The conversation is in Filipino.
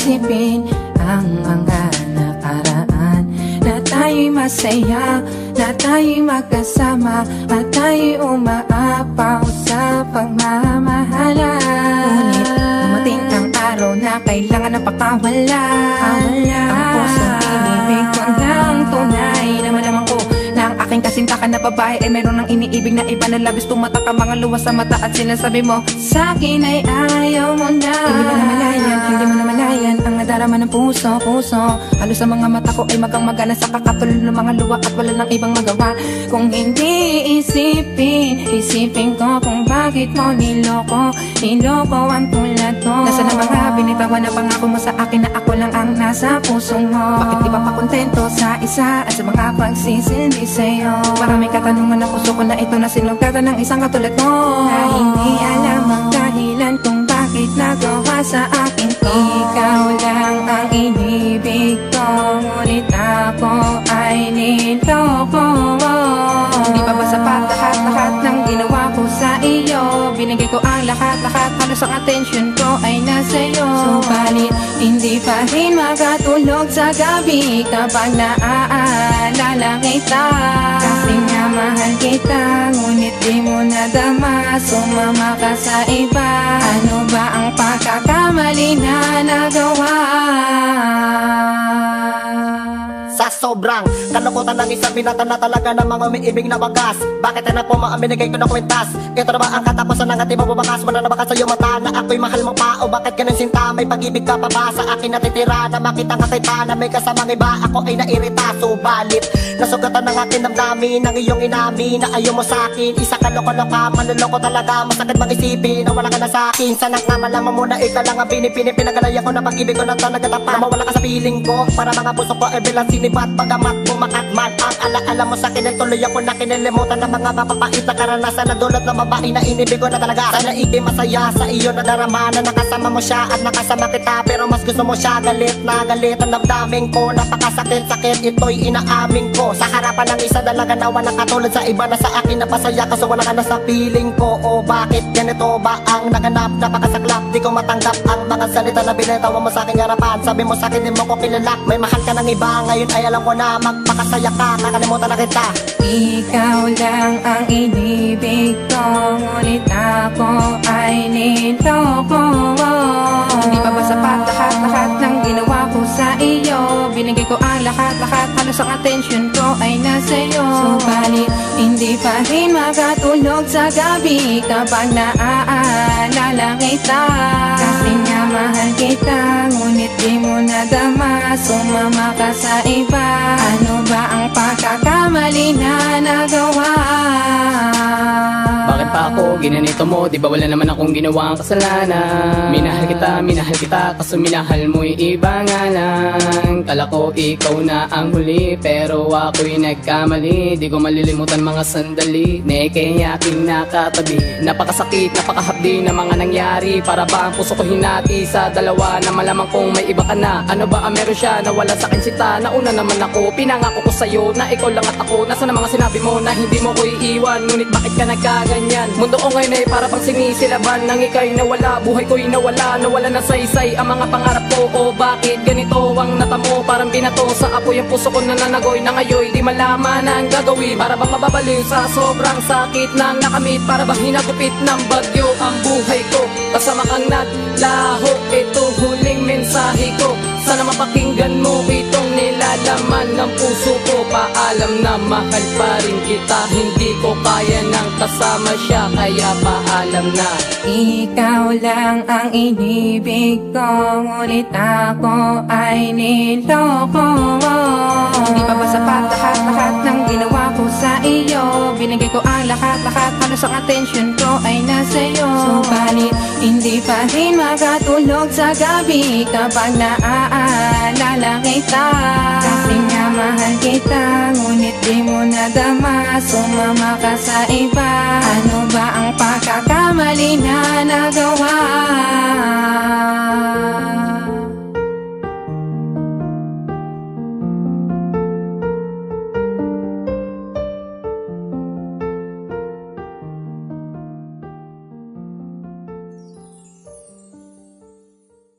isipin ang mga nakaraan, na tayo'y masaya, na tayo'y magkasama, at tayo'y umaapaw sa pagmamahalan. Ngunit dumating ang araw na kailangan na pakawala. Ang pusong inibig ko ng tunay, naman ko na ang aking kasintakan na babae ay mayroon ng iniibig na iba, na labis tumatak ang mga luwas sa mata, at sinasabi mo sa'kin ay ayaw mo na. Hindi mo namalayan, hindi mo namalayan ang nadarama ng puso. Halos sa mga mata ko ay magang-magana sa kakatuloy ng mga luwa, at wala nang ibang magawa kung hindi isipin ko kung bakit mo niloko ang tulad ko. Nasaan ang mga binitawan na pangako mo sa akin na ako lang ang nasa puso mo? Bakit di ba pa kontento sa isa at sa mga pagsisilbi sa'yo? Maraming katanungan na puso ko na ito na sinugatan ng isang katulad mo, na hindi alam ang dahilan kung bakit nagawa sa akin to. Ikaw lang ang inibig ko, ngunit ako ay niloko. Di ba ba sapat lahat ng ginawa ko sa iyo? Binigay ko ang lahat, halos ang atensyon ko ay nasa'yo. Subalit hindi pa rin makatulog sa gabi kapag naaalala kita. Kasi nga mahal kita, ngunit di mo nadama, sumama ka sa iba. Ano ba ang pagkakamali na nagawa? Sa sobrang kalokotan ng isang binata na talaga ng mga umiibig na wagas, bakit na po mga binigay ko na kwentas? Ito na ba ang katapusan ng ating mabubakas? Wala na ba ka sa'yo mata na ako'y mahal mo pa? O bakit ganun sinta? May pag-ibig ka pa ba sa akin natitira? Na makita nga kita na may kasamang iba, ako ay nairita. Subalit nasugatan ng aking damdamin ng iyong inamin na ayaw mo sa'kin. Isa ka loko-loka, manloloko talaga, masakit mang isipin na wala ka na sa'kin. Sana nga malaman mo na ikaw lang ang pinagalaya ko na pag-ibig ko na talaga tapat. Mawala ka sa piling ko, para mga puso ko ay bilang sinibat. Pagamat bumakat man ang alaala mo sa'kin ay tuloy ako na kinilimutan ng mga mapapait na karanasan na dulot ng babae na inibig ko na talaga. Sana ikay masaya sa iyo na darama na nakasama mo siya at nakasama kita, pero mas gusto mo siya. Galit na galit ang damdamin ko, napakasakit-sakit ito'y inaamin ko. Sa harapan ng isa dalaga na walang katulad sa iba, na sa akin napasaya kaso wala ka na sa piling ko. O bakit ganito ba ang naganap? Napakasaklap, di ko matanggap ang mga salita na binitawan mo sa aking harapan. Sabi mo sa akin di mo ko kilala, may mahal ka ng iba. Ngayon ay alam ko na magpakasaya ka, nakalimutan na kita. Ikaw lang ang inibig ko, ngunit ako ay niloko. Di ba ba sapat lahat ng ginawa ko sa iyo? Binigay ko ang lahat, halos ang atensyon ko ay nasa'yo. Subalit hindi pa rin makatulog sa gabi kapag naaalala kita. Kasi nga mahal kita, ngunit di mo nadama, sumama ka sa iba. Ano ba ang pagkakamali na nagawa? Bakit pa ako ginanito mo? Di ba wala naman akong ginawang kasalanan? Minahal kita, kaso minahal mo'y iba nga lang. Kala ko ikaw na ang huli, pero ako'y nagkamali. Di ko malilimutan mga sandali na ikay aking nakatabi. Napakasakit, napakahapdi na mga nangyari. Para ba ang puso ko hinati sa dalawa, na malamang kong may iba ka na? Ano ba ang meron siya na wala sa'kin sita? Nauna naman ako, pinangako ko sa'yo na ikaw lang at ako. Nasa na mga sinabi mo na hindi mo ko iiwan, ngunit bakit ka nagkaganyan? Mundo ko ngayon ay para pang sinisilaban, nang ika'y nawala, buhay ko'y nawala na saysay ang mga pangarap ko. O bakit ganito ang natamo? Parang binato sa apoy ang puso ko na nanagoy, na ngayon di malaman ang gagawin. Para bang mababaliw sa sobrang sakit ng nakamit? Para bang hinagupit ng bagyo ang buhay ko? Kasama kang naglaho, ito huling mensahe ko. Sana mapakinggan mo itong nilalaman ng puso ko. Paalam na mahal pa rin kita, hindi ko kaya nang kasama siya, kaya paalam na. Ikaw lang ang inibig ko, ngunit ako ay niloko. Di ba ba sapat lahat ng ginawa ko sa iyo? Binigay ko ang lahat, halos ang atensyon ko ay nasa'yo. Subalit hindi pa rin makatulog sa gabi kapag naaalala kita. Kasi nga mahal kita, ngunit di mo nadama, sumama ka sa iba. Ano ba ang pagkakamali na nagawa?